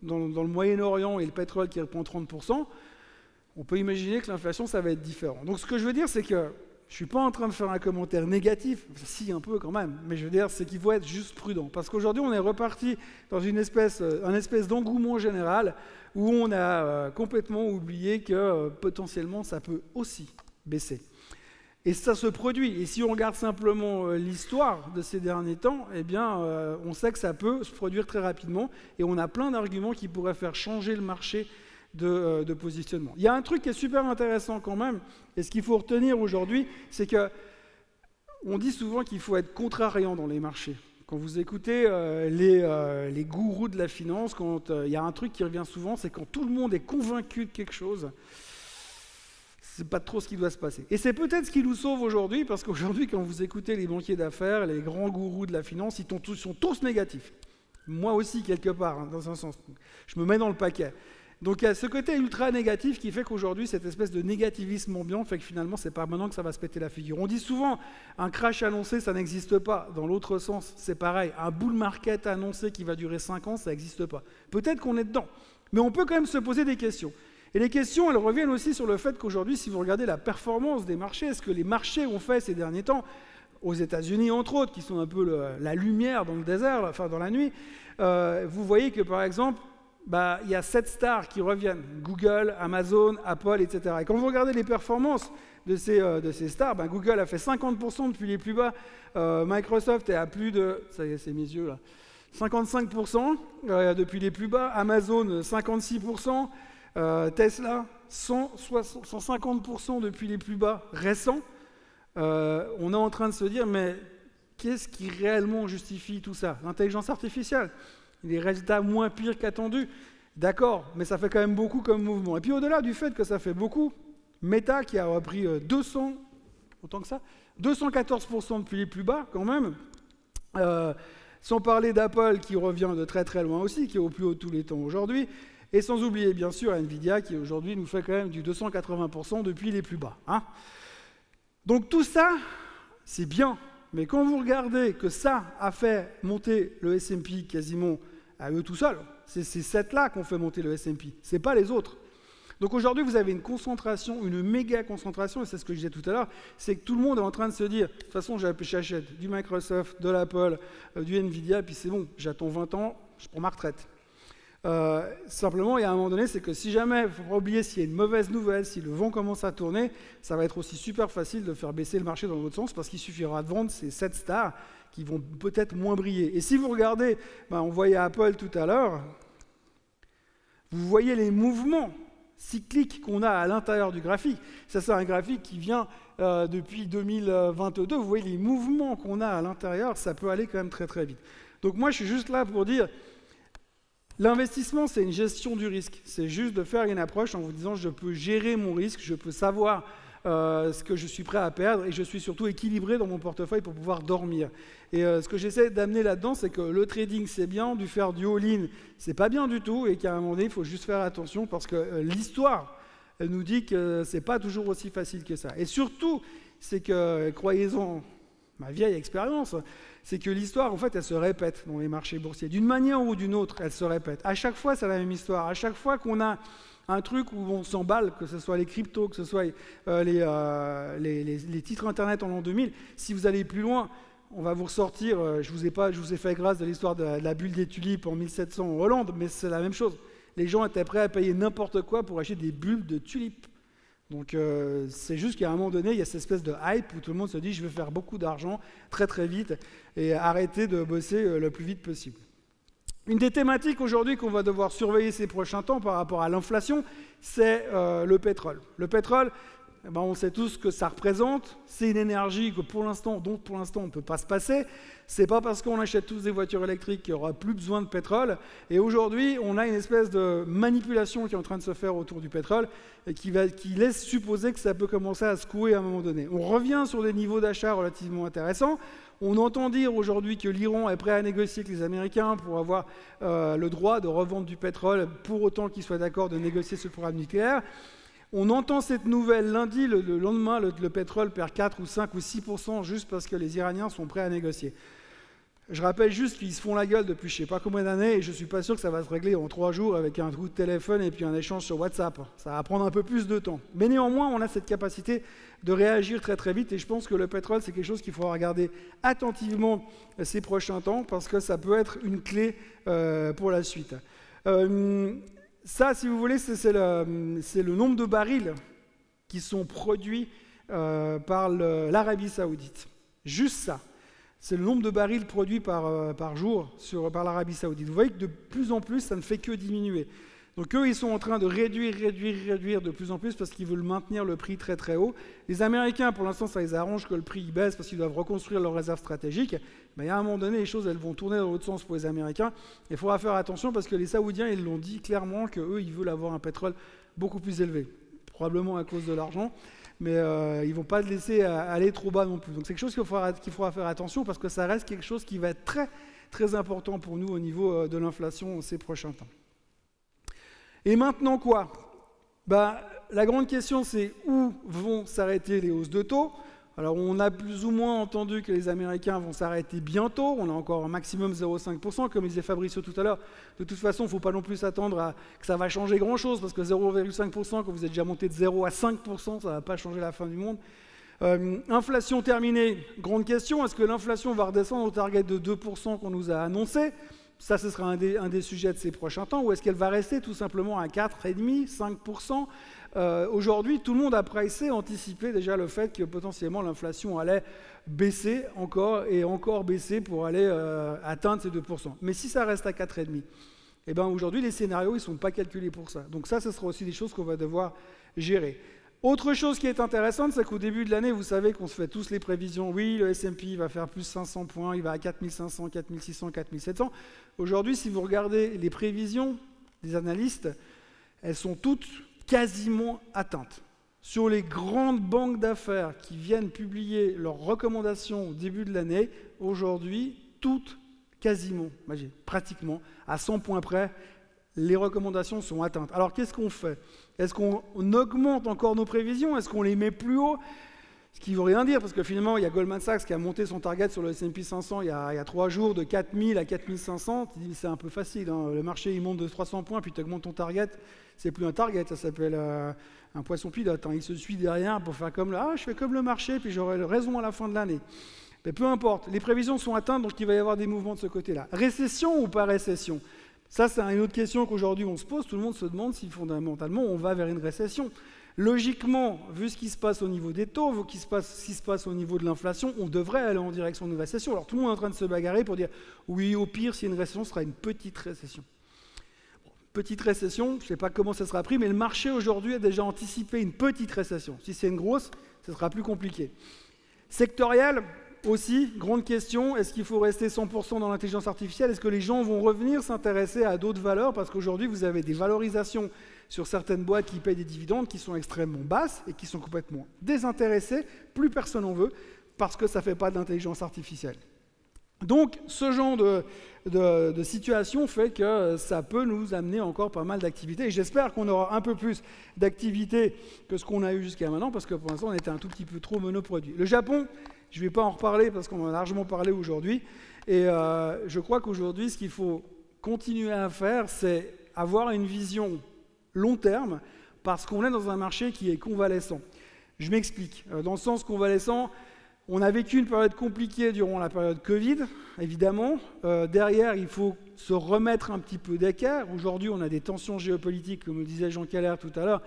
dans le Moyen-Orient et le pétrole qui reprend 30%. On peut imaginer que l'inflation, ça va être différent. Donc, ce que je veux dire, c'est que Je ne suis pas en train de faire un commentaire négatif, si un peu quand même, mais je veux dire, c'est qu'il faut être juste prudent. Parce qu'aujourd'hui, on est reparti dans un espèce d'engouement général où on a complètement oublié que potentiellement, ça peut aussi baisser. Et ça se produit. Et si on regarde simplement l'histoire de ces derniers temps, eh bien, on sait que ça peut se produire très rapidement. Et on a plein d'arguments qui pourraient faire changer le marché de positionnement. Il y a un truc qui est super intéressant quand même, et ce qu'il faut retenir aujourd'hui, c'est que on dit souvent qu'il faut être contrariant dans les marchés. Quand vous écoutez les gourous de la finance, quand il y a un truc qui revient souvent, c'est quand tout le monde est convaincu de quelque chose, c'est pas trop ce qui doit se passer. Et c'est peut-être ce qui nous sauve aujourd'hui, parce qu'aujourd'hui, quand vous écoutez les banquiers d'affaires, les grands gourous de la finance, ils sont tous négatifs. Moi aussi, quelque part, hein, dans un sens. Je me mets dans le paquet. Donc il y a ce côté ultra négatif qui fait qu'aujourd'hui, cette espèce de négativisme ambiant fait que finalement, c'est pas maintenant que ça va se péter la figure. On dit souvent, un crash annoncé, ça n'existe pas. Dans l'autre sens, c'est pareil. Un bull market annoncé qui va durer 5 ans, ça n'existe pas. Peut-être qu'on est dedans, mais on peut quand même se poser des questions. Et les questions, elles reviennent aussi sur le fait qu'aujourd'hui, si vous regardez la performance des marchés, ce que les marchés ont fait ces derniers temps, aux États-Unis entre autres, qui sont un peu la lumière dans le désert, enfin dans la nuit, vous voyez que par exemple, il y a 7 stars qui reviennent, Google, Amazon, Apple, etc. Et quand vous regardez les performances de ces stars, Google a fait 50% depuis les plus bas, Microsoft est à plus de, ça y est, c'est mes yeux là, 55% depuis les plus bas, Amazon 56%, Tesla 150% depuis les plus bas récents. On est en train de se dire, mais qu'est-ce qui réellement justifie tout ça? L'intelligence artificielle. Les résultats moins pires qu'attendus, d'accord, mais ça fait quand même beaucoup comme mouvement. Et puis au-delà du fait que ça fait beaucoup, Meta qui a repris 214% depuis les plus bas quand même, sans parler d'Apple qui revient de très très loin aussi, qui est au plus haut de tous les temps aujourd'hui, et sans oublier bien sûr Nvidia qui aujourd'hui nous fait quand même du 280% depuis les plus bas. Hein. Donc tout ça, c'est bien. Mais quand vous regardez que ça a fait monter le S&P quasiment à eux tout seuls, c'est ces 7-là qui ont fait monter le S&P, ce n'est pas les autres. Donc aujourd'hui, vous avez une concentration, une méga concentration, et c'est ce que je disais tout à l'heure, c'est que tout le monde est en train de se dire, de toute façon, j'achète du Microsoft, de l'Apple, du Nvidia, puis c'est bon, j'attends 20 ans, je prends ma retraite. Simplement, il y a un moment donné, c'est que si jamais, il ne faut pas oublier, s'il y a une mauvaise nouvelle, si le vent commence à tourner, ça va être aussi super facile de faire baisser le marché dans l'autre sens, parce qu'il suffira de vendre ces 7 stars qui vont peut-être moins briller. Et si vous regardez, on voyait Apple tout à l'heure, vous voyez les mouvements cycliques qu'on a à l'intérieur du graphique. Ça, c'est un graphique qui vient depuis 2022. Vous voyez les mouvements qu'on a à l'intérieur, ça peut aller quand même très très vite. Donc moi, je suis juste là pour dire, l'investissement, c'est une gestion du risque. C'est juste de faire une approche en vous disant, je peux gérer mon risque, je peux savoir ce que je suis prêt à perdre et je suis surtout équilibré dans mon portefeuille pour pouvoir dormir. Et ce que j'essaie d'amener là-dedans, c'est que le trading, c'est bien, faire du all-in, c'est pas bien du tout et qu'à un moment donné, il faut juste faire attention parce que l'histoire nous dit que c'est pas toujours aussi facile que ça. Et surtout, c'est que, croyez-en, ma vieille expérience, c'est que l'histoire, en fait, elle se répète dans les marchés boursiers. D'une manière ou d'une autre, elle se répète. À chaque fois, c'est la même histoire. À chaque fois qu'on a un truc où on s'emballe, que ce soit les cryptos, que ce soit les titres Internet en l'an 2000, si vous allez plus loin, on va vous ressortir, je vous ai fait grâce de l'histoire de la bulle des tulipes en 1700 en Hollande, mais c'est la même chose. Les gens étaient prêts à payer n'importe quoi pour acheter des bulles de tulipes. Donc c'est juste qu'à un moment donné, il y a cette espèce de hype où tout le monde se dit « je vais faire beaucoup d'argent très très vite et arrêter de bosser le plus vite possible ». Une des thématiques aujourd'hui qu'on va devoir surveiller ces prochains temps par rapport à l'inflation, c'est le pétrole. Le pétrole, on sait tous ce que ça représente. C'est une énergie dont pour l'instant on ne peut pas se passer. Ce n'est pas parce qu'on achète tous des voitures électriques qu'il n'y aura plus besoin de pétrole. Et aujourd'hui, on a une espèce de manipulation qui est en train de se faire autour du pétrole et qui laisse supposer que ça peut commencer à secouer à un moment donné. On revient sur des niveaux d'achat relativement intéressants. On entend dire aujourd'hui que l'Iran est prêt à négocier avec les Américains pour avoir le droit de revendre du pétrole pour autant qu'ils soient d'accord de négocier ce programme nucléaire. On entend cette nouvelle lundi, le lendemain, le pétrole perd 4 ou 5 ou 6% juste parce que les Iraniens sont prêts à négocier. Je rappelle juste qu'ils se font la gueule depuis je ne sais pas combien d'années et je ne suis pas sûr que ça va se régler en 3 jours avec un coup de téléphone et puis un échange sur WhatsApp. Ça va prendre un peu plus de temps. Mais néanmoins, on a cette capacité de réagir très très vite et je pense que le pétrole, c'est quelque chose qu'il faudra regarder attentivement ces prochains temps parce que ça peut être une clé pour la suite. Ça, si vous voulez, c'est le nombre de barils qui sont produits par l'Arabie Saoudite. Juste ça. C'est le nombre de barils produits par jour par l'Arabie Saoudite. Vous voyez que de plus en plus, ça ne fait que diminuer. Donc eux, ils sont en train de réduire de plus en plus parce qu'ils veulent maintenir le prix très très haut. Les Américains, pour l'instant, ça les arrange que le prix baisse parce qu'ils doivent reconstruire leurs réserves stratégiques. Mais à un moment donné, les choses, elles vont tourner dans l'autre sens pour les Américains. Il faudra faire attention parce que les Saoudiens, ils l'ont dit clairement qu'eux, ils veulent avoir un pétrole beaucoup plus élevé. Probablement à cause de l'argent. Mais ils ne vont pas le laisser aller trop bas non plus. Donc c'est quelque chose qu'il faudra faire attention parce que ça reste quelque chose qui va être très, très important pour nous au niveau de l'inflation ces prochains temps. Et maintenant quoi ? La grande question c'est où vont s'arrêter les hausses de taux ? Alors on a plus ou moins entendu que les Américains vont s'arrêter bientôt, on a encore un maximum 0,5%, comme disait Fabricio tout à l'heure. De toute façon, il ne faut pas non plus s'attendre à que ça va changer grand-chose, parce que 0,5%, quand vous êtes déjà monté de 0 à 5%, ça ne va pas changer la fin du monde. Inflation terminée, grande question, est-ce que l'inflation va redescendre au target de 2% qu'on nous a annoncé ? Ça, ce sera un des sujets de ces prochains temps, ou est-ce qu'elle va rester tout simplement à 4,5%, 5% Aujourd'hui, tout le monde a anticipé déjà le fait que potentiellement l'inflation allait baisser encore et encore baisser pour aller atteindre ces 2%. Mais si ça reste à 4,5%, eh ben aujourd'hui, les scénarios, ils ne sont pas calculés pour ça. Donc ça, ce sera aussi des choses qu'on va devoir gérer. Autre chose qui est intéressante, c'est qu'au début de l'année, vous savez qu'on se fait tous les prévisions. Oui, le S&P va faire plus 500 points, il va à 4500, 4600, 4700. Aujourd'hui, si vous regardez les prévisions des analystes, elles sont toutes quasiment atteintes. Sur les grandes banques d'affaires qui viennent publier leurs recommandations au début de l'année, aujourd'hui, toutes quasiment, pratiquement, à 100 points près, les recommandations sont atteintes. Alors qu'est-ce qu'on fait ? Est-ce qu'on augmente encore nos prévisions ? Est-ce qu'on les met plus haut ? Ce qui ne veut rien dire, parce que finalement, il y a Goldman Sachs qui a monté son target sur le S&P 500 il y a 3 jours de 4000 à 4500. Tu dis, c'est un peu facile, hein. Le marché il monte de 300 points, puis tu augmentes ton target. C'est plus un target, ça s'appelle un poisson pilote. Hein. Il se suit derrière pour faire comme je fais comme le marché, puis j'aurai raison à la fin de l'année. Mais peu importe, les prévisions sont atteintes, donc il va y avoir des mouvements de ce côté-là. Récession ou pas récession ? Ça, c'est une autre question qu'aujourd'hui on se pose. Tout le monde se demande si fondamentalement on va vers une récession. Logiquement, vu ce qui se passe au niveau des taux, vu ce qui se passe au niveau de l'inflation, on devrait aller en direction d'une récession. Alors tout le monde est en train de se bagarrer pour dire oui, au pire, s'il y a une récession, ce sera une petite récession. Petite récession, je ne sais pas comment ça sera pris, mais le marché aujourd'hui a déjà anticipé une petite récession. Si c'est une grosse, ce sera plus compliqué. Sectoriel aussi, grande question, est-ce qu'il faut rester 100% dans l'intelligence artificielle ? Est-ce que les gens vont revenir s'intéresser à d'autres valeurs ? Parce qu'aujourd'hui, vous avez des valorisations sur certaines boîtes qui payent des dividendes qui sont extrêmement basses et qui sont complètement désintéressées. Plus personne n'en veut parce que ça ne fait pas de l'intelligence artificielle. Donc, ce genre de situation fait que ça peut nous amener encore pas mal d'activités. Et j'espère qu'on aura un peu plus d'activités que ce qu'on a eu jusqu'à maintenant, parce que pour l'instant, on était un tout petit peu trop monoproduit. Le Japon, je ne vais pas en reparler parce qu'on en a largement parlé aujourd'hui. Et je crois qu'aujourd'hui, ce qu'il faut continuer à faire, c'est avoir une vision long terme, parce qu'on est dans un marché qui est convalescent. Je m'explique. Dans le sens convalescent, on a vécu une période compliquée durant la période Covid, évidemment. Derrière, il faut se remettre un petit peu d'équerre. Aujourd'hui, on a des tensions géopolitiques, comme le disait Jean Keller tout à l'heure,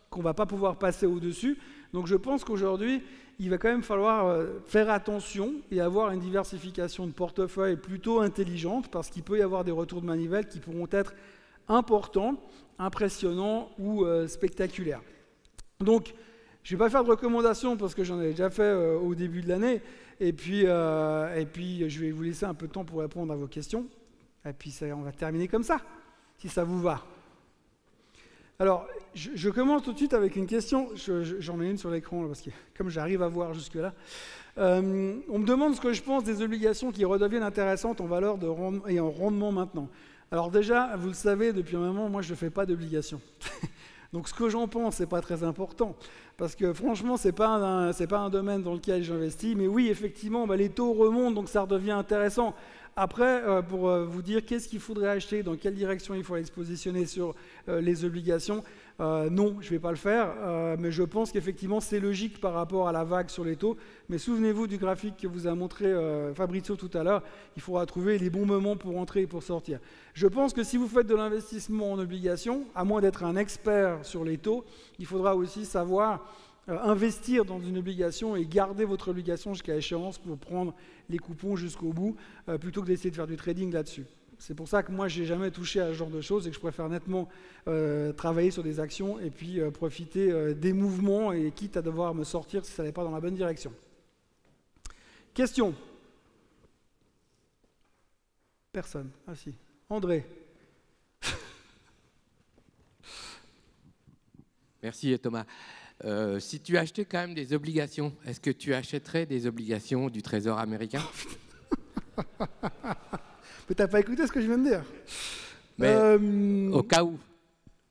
qu'on ne va pas pouvoir passer au-dessus. Donc je pense qu'aujourd'hui, il va quand même falloir faire attention et avoir une diversification de portefeuille plutôt intelligente, parce qu'il peut y avoir des retours de manivelle qui pourront être importants, impressionnants ou spectaculaires. Donc, je ne vais pas faire de recommandations parce que j'en ai déjà fait au début de l'année. Et puis, je vais vous laisser un peu de temps pour répondre à vos questions. Et puis, on va terminer comme ça, si ça vous va. Alors, je commence tout de suite avec une question. J'en ai une sur l'écran, parce que comme j'arrive à voir jusque-là. On me demande ce que je pense des obligations qui redeviennent intéressantes en valeur et en rendement maintenant. Alors déjà, vous le savez, depuis un moment, moi, je ne fais pas d'obligations. Donc ce que j'en pense, ce n'est pas très important, parce que franchement, ce n'est pas un domaine dans lequel j'investis, mais oui, effectivement, les taux remontent, donc ça redevient intéressant. Après, pour vous dire qu'est-ce qu'il faudrait acheter, dans quelle direction il faudrait se positionner sur les obligations, non, je ne vais pas le faire, mais je pense qu'effectivement c'est logique par rapport à la vague sur les taux. Mais souvenez-vous du graphique que vous a montré Fabrizio tout à l'heure, il faudra trouver les bons moments pour entrer et pour sortir. Je pense que si vous faites de l'investissement en obligations, à moins d'être un expert sur les taux, il faudra aussi savoir investir dans une obligation et garder votre obligation jusqu'à échéance pour prendre les coupons jusqu'au bout, plutôt que d'essayer de faire du trading là-dessus. C'est pour ça que moi, je n'ai jamais touché à ce genre de choses et que je préfère nettement travailler sur des actions et puis profiter des mouvements et quitte à devoir me sortir si ça n'est pas dans la bonne direction. Question? Personne? Ah si. André? Merci Thomas. Si tu achetais quand même des obligations, est-ce que tu achèterais des obligations du Trésor américain? Mais t'as pas écouté ce que je viens de dire. Mais au cas où.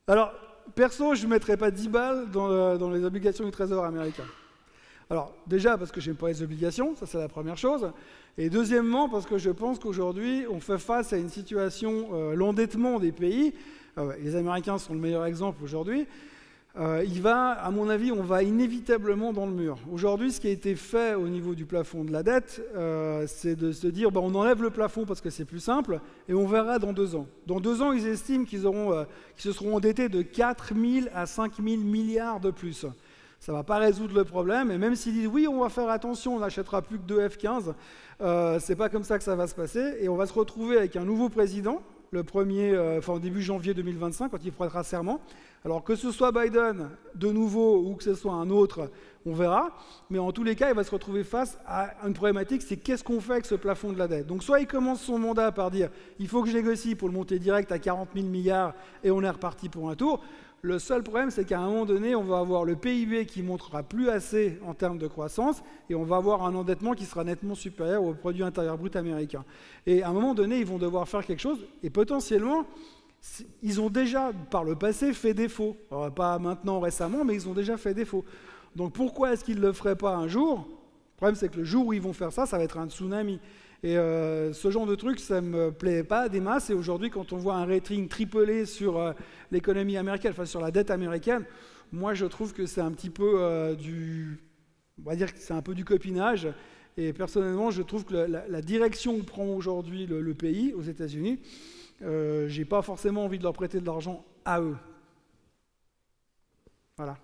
Alors, perso, je ne mettrais pas 10 balles dans les obligations du Trésor américain. Alors, déjà, parce que je n'aime pas les obligations, ça c'est la première chose. Et deuxièmement, parce que je pense qu'aujourd'hui, on fait face à une situation, l'endettement des pays. Les Américains sont le meilleur exemple aujourd'hui. À mon avis, on va inévitablement dans le mur. Aujourd'hui, ce qui a été fait au niveau du plafond de la dette, c'est de se dire, on enlève le plafond parce que c'est plus simple, et on verra dans 2 ans. Dans 2 ans, ils estiment qu'ils se seront endettés de 4 000 à 5 000 milliards de plus. Ça ne va pas résoudre le problème, et même s'ils disent, oui, on va faire attention, on n'achètera plus que 2 F-15, c'est pas comme ça que ça va se passer, et on va se retrouver avec un nouveau président, au début janvier 2025, quand il prendra serment. Alors que ce soit Biden de nouveau ou que ce soit un autre, on verra. Mais en tous les cas, il va se retrouver face à une problématique, c'est qu'est-ce qu'on fait avec ce plafond de la dette. Donc soit il commence son mandat par dire il faut que je négocie pour le monter direct à 40 000 milliards et on est reparti pour un tour. Le seul problème, c'est qu'à un moment donné, on va avoir le PIB qui ne montrera plus assez en termes de croissance et on va avoir un endettement qui sera nettement supérieur au produit intérieur brut américain. Et à un moment donné, ils vont devoir faire quelque chose et potentiellement, ils ont déjà, par le passé, fait défaut. Alors, pas maintenant, récemment, mais ils ont déjà fait défaut. Donc pourquoi est-ce qu'ils ne le feraient pas un jour? Le problème, c'est que le jour où ils vont faire ça, ça va être un tsunami. Et ce genre de truc, ça ne me plaît pas des masses. Et aujourd'hui, quand on voit un rating triplé sur l'économie américaine, enfin sur la dette américaine, moi, je trouve que c'est un petit peu on va dire que c'est un peu du copinage. Et personnellement, je trouve que la direction que prend aujourd'hui le pays, aux États-Unis, j'ai pas forcément envie de leur prêter de l'argent à eux. Voilà.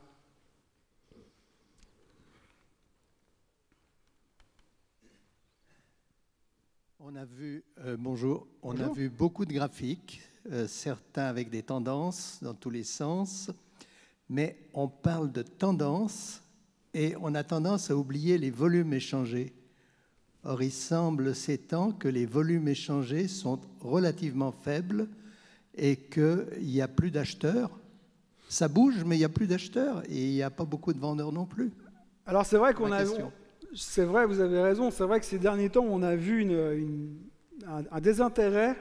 On a vu, bonjour, on a vu beaucoup de graphiques, certains avec des tendances dans tous les sens, mais on parle de tendances et on a tendance à oublier les volumes échangés. Or, il semble ces temps que les volumes échangés sont relativement faibles et qu'il n'y a plus d'acheteurs. Ça bouge, mais il n'y a plus d'acheteurs et il n'y a pas beaucoup de vendeurs non plus. Alors c'est vrai qu'on a... C'est vrai, vous avez raison. C'est vrai que ces derniers temps, on a vu un désintérêt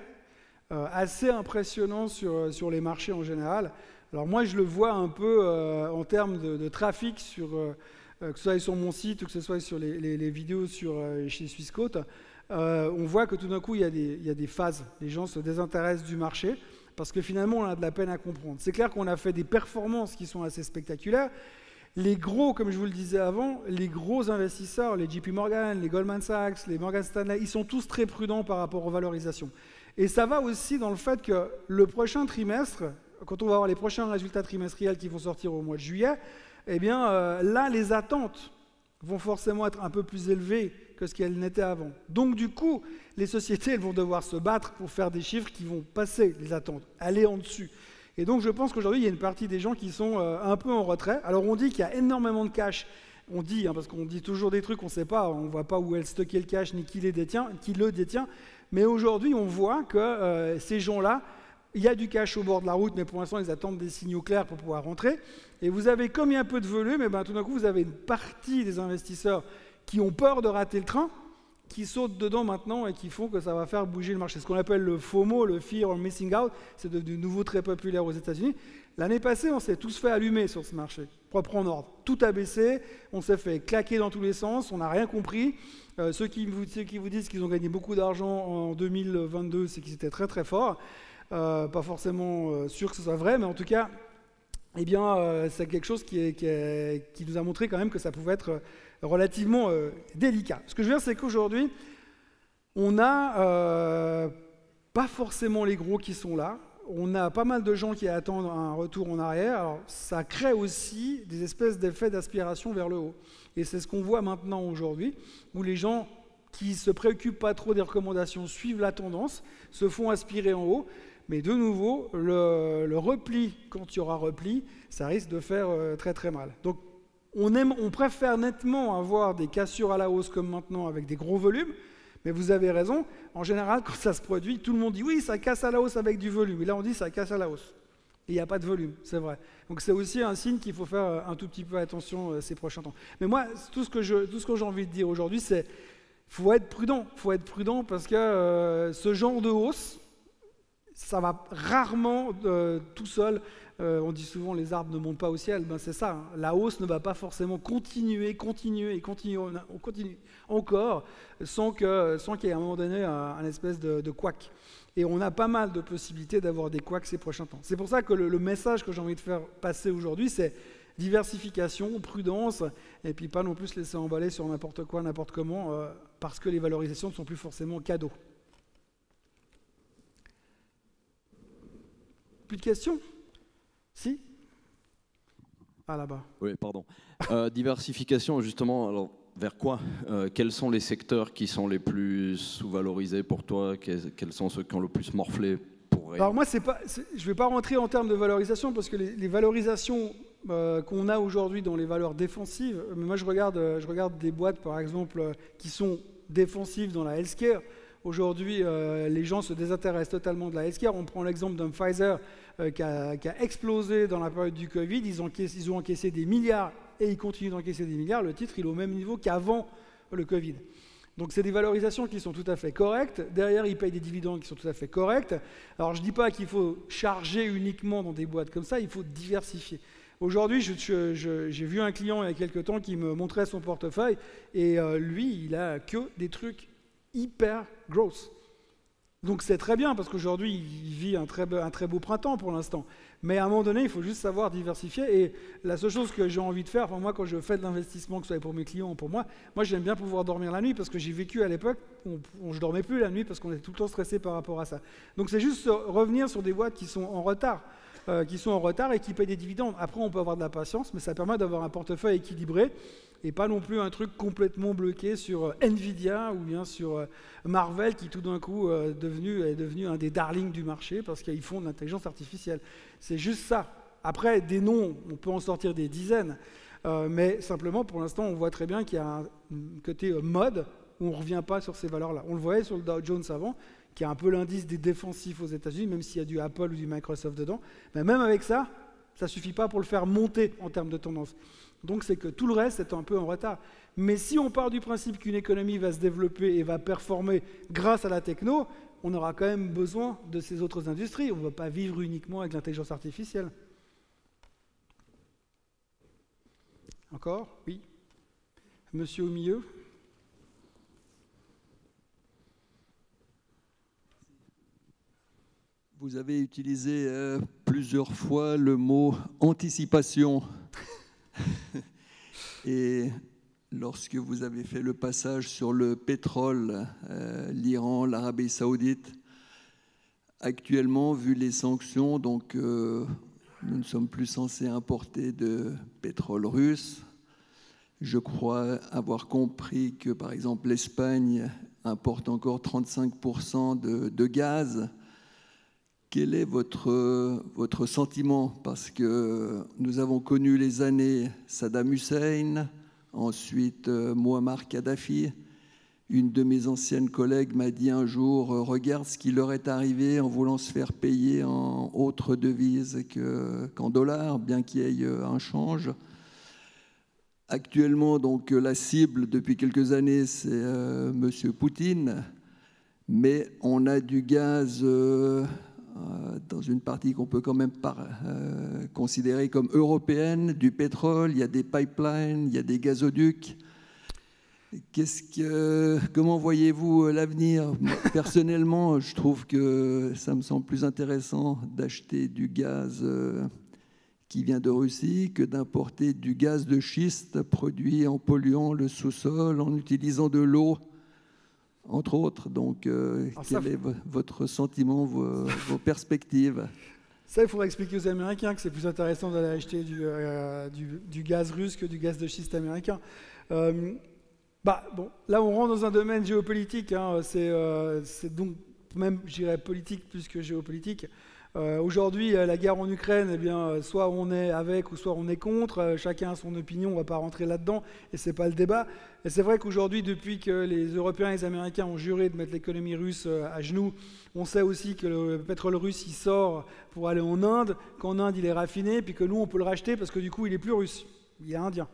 assez impressionnant sur les marchés en général. Alors moi, je le vois un peu en termes de trafic, que ce soit sur mon site ou que ce soit sur les vidéos chez Swissquote. On voit que tout d'un coup, il y a des phases. Les gens se désintéressent du marché parce que finalement, on a de la peine à comprendre. C'est clair qu'on a fait des performances qui sont assez spectaculaires. Les gros, comme je vous le disais avant, les gros investisseurs, les JP Morgan, les Goldman Sachs, les Morgan Stanley, ils sont tous très prudents par rapport aux valorisations. Et ça va aussi dans le fait que le prochain trimestre, quand on va avoir les prochains résultats trimestriels qui vont sortir au mois de juillet, eh bien là, les attentes vont forcément être un peu plus élevées que ce qu'elles n'étaient avant. Donc du coup, les sociétés elles vont devoir se battre pour faire des chiffres qui vont passer les attentes, aller en dessus. Et donc je pense qu'aujourd'hui, il y a une partie des gens qui sont un peu en retrait. Alors on dit qu'il y a énormément de cash. On dit, parce qu'on dit toujours des trucs, on ne sait pas, on ne voit pas où est stocké le cash ni qui le détient. Mais aujourd'hui, on voit que ces gens-là, il y a du cash au bord de la route, mais pour l'instant, ils attendent des signaux clairs pour pouvoir rentrer. Et vous avez, comme il y a un peu de volume, et tout d'un coup, vous avez une partie des investisseurs qui ont peur de rater le train qui sautent dedans maintenant et qui font que ça va faire bouger le marché. Ce qu'on appelle le FOMO, le Fear of Missing Out, c'est de nouveau très populaire aux États-Unis. L'année passée, on s'est tous fait allumer sur ce marché, propre en ordre. Tout a baissé, on s'est fait claquer dans tous les sens, on n'a rien compris. Ceux qui vous disent qu'ils ont gagné beaucoup d'argent en 2022, c'est qu'ils étaient très très forts. Pas forcément sûr que ce soit vrai, mais en tout cas, eh bien, c'est quelque chose qui nous a montré quand même que ça pouvait être relativement délicat. Ce que je veux dire, c'est qu'aujourd'hui, on n'a pas forcément les gros qui sont là. On a pas mal de gens qui attendent un retour en arrière. Alors, ça crée aussi des espèces d'effets d'aspiration vers le haut. Et c'est ce qu'on voit maintenant aujourd'hui, où les gens qui ne se préoccupent pas trop des recommandations suivent la tendance, se font aspirer en haut. Mais de nouveau, le repli, quand il y aura repli, ça risque de faire très très mal. Donc, on préfère nettement avoir des cassures à la hausse comme maintenant avec des gros volumes. Mais vous avez raison, en général, quand ça se produit, tout le monde dit oui, ça casse à la hausse avec du volume. Et là, on dit ça casse à la hausse. Et il n'y a pas de volume, c'est vrai. Donc c'est aussi un signe qu'il faut faire un tout petit peu attention ces prochains temps. Mais moi, tout ce que j'ai envie de dire aujourd'hui, c'est faut être prudent. Il faut être prudent parce que ce genre de hausse, ça va rarement tout seul. On dit souvent les arbres ne montent pas au ciel. Ben c'est ça. Hein. La hausse ne va pas forcément continuer encore sans qu'il y ait à un moment donné un espèce de couac. Et on a pas mal de possibilités d'avoir des couacs ces prochains temps. C'est pour ça que le message que j'ai envie de faire passer aujourd'hui, c'est diversification, prudence, et puis pas non plus se laisser emballer sur n'importe quoi, n'importe comment, parce que les valorisations ne sont plus forcément cadeaux. Plus de questions? Si? Ah, là-bas. Oui, pardon. Diversification, justement, alors vers quoi? Quels sont les secteurs qui sont les plus sous-valorisés pour toi? Quels sont ceux qui ont le plus morflé pour... Alors moi, je ne vais pas rentrer en termes de valorisation, parce que les valorisations qu'on a aujourd'hui dans les valeurs défensives, mais moi je regarde des boîtes, par exemple, qui sont défensives dans la healthcare. Aujourd'hui, les gens se désintéressent totalement de la healthcare. On prend l'exemple d'un Pfizer qui a explosé dans la période du Covid. Ils ont encaissé des milliards et ils continuent d'encaisser des milliards. Le titre, il est au même niveau qu'avant le Covid. Donc, c'est des valorisations qui sont tout à fait correctes. Derrière, ils payent des dividendes qui sont tout à fait corrects. Alors, je ne dis pas qu'il faut charger uniquement dans des boîtes comme ça. Il faut diversifier. Aujourd'hui, j'ai vu un client il y a quelques temps qui me montrait son portefeuille et lui, il a que des trucs hyper growth. Donc c'est très bien parce qu'aujourd'hui il vit un très beau printemps pour l'instant. Mais à un moment donné, il faut juste savoir diversifier. Et la seule chose que j'ai envie de faire, enfin, moi quand je fais de l'investissement, que ce soit pour mes clients ou pour moi j'aime bien pouvoir dormir la nuit parce que j'ai vécu à l'époque où je ne dormais plus la nuit parce qu'on était tout le temps stressé par rapport à ça. Donc c'est juste revenir sur des boîtes qui sont en retard. Et qui payent des dividendes. Après, on peut avoir de la patience, mais ça permet d'avoir un portefeuille équilibré et pas non plus un truc complètement bloqué sur Nvidia ou bien sur Marvel qui tout d'un coup est devenu un des darlings du marché parce qu'ils font de l'intelligence artificielle. C'est juste ça. Après, des noms, on peut en sortir des dizaines, mais simplement, pour l'instant, on voit très bien qu'il y a un côté mode où on ne revient pas sur ces valeurs-là. On le voyait sur le Dow Jones avant, qui est un peu l'indice des défensifs aux États-Unis, même s'il y a du Apple ou du Microsoft dedans. Mais même avec ça, ça ne suffit pas pour le faire monter en termes de tendance. Donc c'est que tout le reste est un peu en retard. Mais si on part du principe qu'une économie va se développer et va performer grâce à la techno, on aura quand même besoin de ces autres industries. On ne va pas vivre uniquement avec l'intelligence artificielle. Encore? Oui. Monsieur au milieu? Vous avez utilisé plusieurs fois le mot anticipation. Et lorsque vous avez fait le passage sur le pétrole, l'Iran, l'Arabie Saoudite, actuellement, vu les sanctions, donc nous ne sommes plus censés importer de pétrole russe. Je crois avoir compris que, par exemple, l'Espagne importe encore 35% de gaz. Quel est votre sentiment? Parce que nous avons connu les années Saddam Hussein, ensuite Muammar Kadhafi. Une de mes anciennes collègues m'a dit un jour, regarde ce qui leur est arrivé en voulant se faire payer en autre devise qu'en dollars, bien qu'il y ait un change. Actuellement, donc, la cible depuis quelques années, c'est M. Poutine, mais on a du gaz dans une partie qu'on peut quand même considérer comme européenne, du pétrole, il y a des pipelines, il y a des gazoducs. Comment voyez-vous l'avenir? Personnellement, je trouve que ça me semble plus intéressant d'acheter du gaz qui vient de Russie que d'importer du gaz de schiste produit en polluant le sous-sol, en utilisant de l'eau, entre autres. Donc, quel est votre sentiment, vos perspectives? Ça, il faudrait expliquer aux Américains que c'est plus intéressant d'aller acheter du gaz russe que du gaz de schiste américain. Bon, là, on rentre dans un domaine géopolitique. Hein, c'est donc même, je dirais, politique plus que géopolitique. Aujourd'hui, la guerre en Ukraine, eh bien, soit on est avec ou soit on est contre. Chacun a son opinion, on ne va pas rentrer là-dedans, et ce n'est pas le débat. Et c'est vrai qu'aujourd'hui, depuis que les Européens et les Américains ont juré de mettre l'économie russe à genoux, on sait aussi que le pétrole russe, il sort pour aller en Inde, qu'en Inde, il est raffiné, puis que nous, on peut le racheter parce que du coup, il n'est plus russe, il est indien.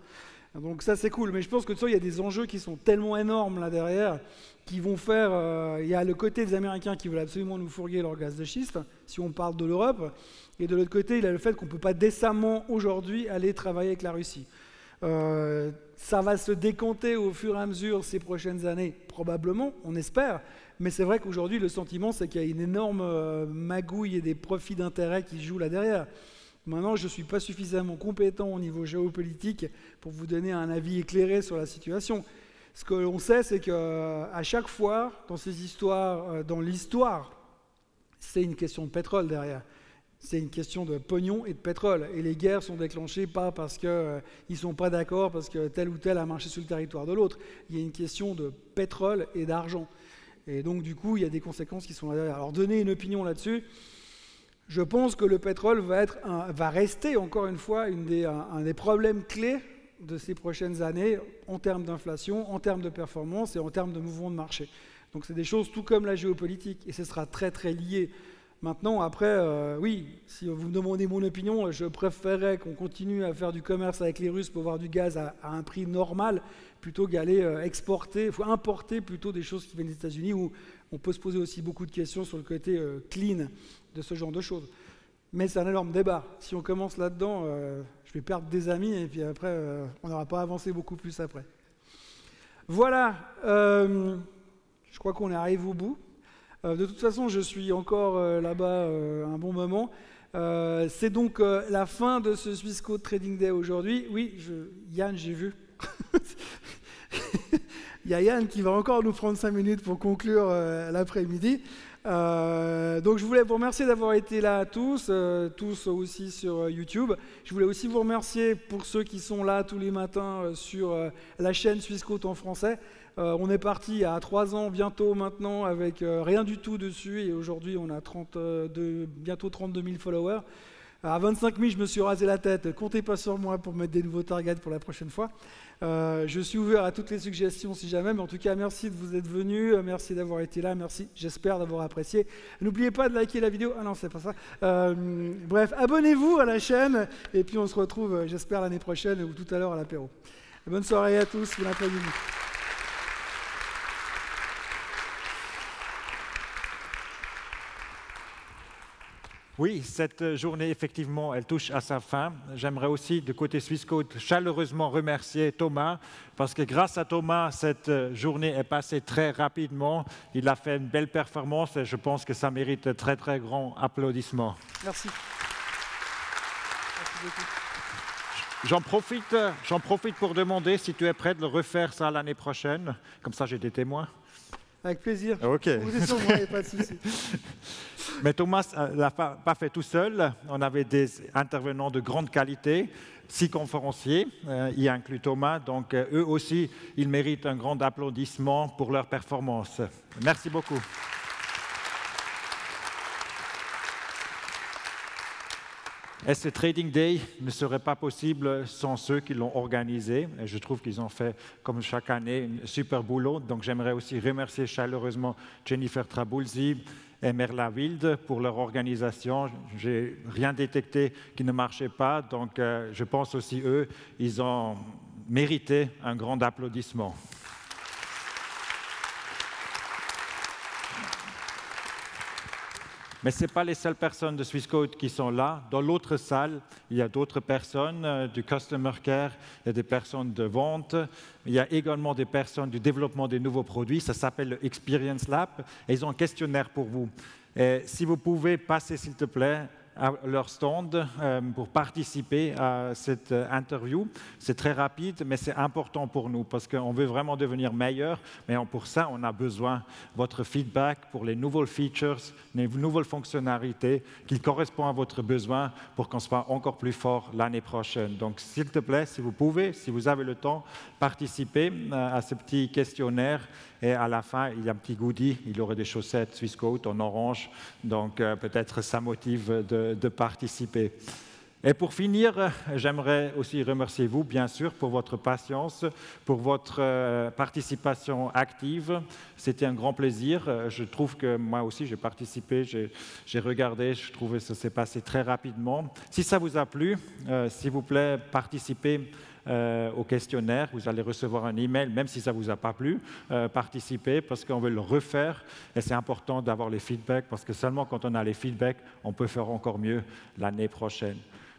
Donc ça, c'est cool. Mais je pense que il y a des enjeux qui sont tellement énormes là derrière qui vont faire... Il y a le côté des Américains qui veulent absolument nous fourguer leur gaz de schiste, si on parle de l'Europe. Et de l'autre côté, il y a le fait qu'on ne peut pas décemment aujourd'hui aller travailler avec la Russie. Ça va se décanter au fur et à mesure ces prochaines années, probablement, on espère. Mais c'est vrai qu'aujourd'hui, le sentiment, c'est qu'il y a une énorme magouille et des profits d'intérêt qui se jouent là derrière. Maintenant, je ne suis pas suffisamment compétent au niveau géopolitique pour vous donner un avis éclairé sur la situation. Ce que l'on sait, c'est qu'à chaque fois, dans ces histoires, dans l'histoire, c'est une question de pétrole derrière. C'est une question de pognon et de pétrole. Et les guerres sont déclenchées pas parce qu'ils ne sont pas d'accord, parce que tel ou tel a marché sur le territoire de l'autre. Il y a une question de pétrole et d'argent. Et donc, du coup, il y a des conséquences qui sont là derrière. Alors, donner une opinion là-dessus... Je pense que le pétrole va rester, encore une fois, un des problèmes clés de ces prochaines années en termes d'inflation, en termes de performance et en termes de mouvement de marché. Donc c'est des choses tout comme la géopolitique, et ce sera très très lié. Maintenant, après, oui, si vous me demandez mon opinion, je préférerais qu'on continue à faire du commerce avec les Russes pour avoir du gaz à un prix normal, plutôt qu'aller importer plutôt des choses qui viennent des États-Unis, où on peut se poser aussi beaucoup de questions sur le côté clean de ce genre de choses. Mais c'est un énorme débat. Si on commence là-dedans, je vais perdre des amis et puis après, on n'aura pas avancé beaucoup plus après. Voilà, je crois qu'on arrive au bout. De toute façon, je suis encore là-bas un bon moment. C'est donc la fin de ce Swissquote Trading Day aujourd'hui. Oui, Yann, j'ai vu. Il y a Yann qui va encore nous prendre 5 minutes pour conclure l'après-midi. Donc je voulais vous remercier d'avoir été là tous aussi sur YouTube. Je voulais aussi vous remercier pour ceux qui sont là tous les matins sur la chaîne Swissquote en français. On est parti à 3 ans bientôt maintenant avec rien du tout dessus et aujourd'hui on a bientôt 32 000 followers. À 25 000, je me suis rasé la tête. Comptez pas sur moi pour mettre des nouveaux targets pour la prochaine fois. Je suis ouvert à toutes les suggestions si jamais, mais en tout cas, merci de vous être venus, merci d'avoir été là, merci, j'espère d'avoir apprécié. N'oubliez pas de liker la vidéo. Ah non, c'est pas ça. Bref, abonnez-vous à la chaîne et puis on se retrouve, j'espère, l'année prochaine ou tout à l'heure à l'apéro. Bonne soirée à tous, bon après-midi. Oui, cette journée, effectivement, elle touche à sa fin. J'aimerais aussi, du côté Swissquote, chaleureusement remercier Thomas, parce que grâce à Thomas, cette journée est passée très rapidement. Il a fait une belle performance et je pense que ça mérite de très, très grands applaudissements. Merci. Merci beaucoup. J'en profite pour demander si tu es prêt de le refaire ça l'année prochaine. Comme ça, j'ai des témoins. Avec plaisir. Ok. Vous êtes sur moi, il n'y a pas de souci. Mais Thomas ne l'a pas fait tout seul. On avait des intervenants de grande qualité, 6 conférenciers, y inclut Thomas. Donc eux aussi, ils méritent un grand applaudissement pour leur performance. Merci beaucoup. Et ce Trading Day ne serait pas possible sans ceux qui l'ont organisé. Et je trouve qu'ils ont fait, comme chaque année, un super boulot. Donc j'aimerais aussi remercier chaleureusement Jennifer Trabulsi et Merla Wild pour leur organisation. Je n'ai rien détecté qui ne marchait pas. Donc je pense aussi eux, ils ont méritez un grand applaudissement. Mais ce n'est pas les seules personnes de Swissquote qui sont là. Dans l'autre salle, il y a d'autres personnes du Customer Care, il y a des personnes de vente, il y a également des personnes du développement des nouveaux produits. Ça s'appelle le Experience Lab et ils ont un questionnaire pour vous. Et si vous pouvez passer, s'il te plaît, à leur stand pour participer à cette interview. C'est très rapide, mais c'est important pour nous parce qu'on veut vraiment devenir meilleur. Mais pour ça, on a besoin de votre feedback pour les nouvelles features, les nouvelles fonctionnalités qui correspondent à votre besoin pour qu'on soit encore plus fort l'année prochaine. Donc, s'il te plaît, si vous pouvez, si vous avez le temps, participez à ce petit questionnaire. Et à la fin, il y a un petit goodie, il y aurait des chaussettes Swissquote en orange, donc peut-être ça motive de participer. Et pour finir, j'aimerais aussi remercier vous, bien sûr, pour votre patience, pour votre participation active. C'était un grand plaisir. Je trouve que moi aussi, j'ai participé, j'ai regardé, je trouvais que ça s'est passé très rapidement. Si ça vous a plu, s'il vous plaît, participez au questionnaire. Vous allez recevoir un email, même si ça ne vous a pas plu, participez parce qu'on veut le refaire et c'est important d'avoir les feedbacks parce que seulement quand on a les feedbacks, on peut faire encore mieux l'année prochaine.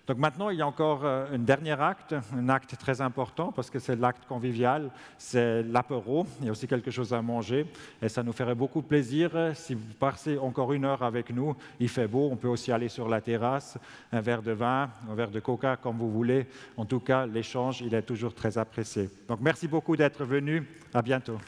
Donc maintenant, il y a encore un dernier acte, un acte très important parce que c'est l'acte convivial, c'est l'apéro. Il y a aussi quelque chose à manger et ça nous ferait beaucoup plaisir si vous passez encore 1 heure avec nous. Il fait beau, on peut aussi aller sur la terrasse, un verre de vin, un verre de coca, comme vous voulez. En tout cas, l'échange, il est toujours très apprécié. Donc merci beaucoup d'être venu. À bientôt.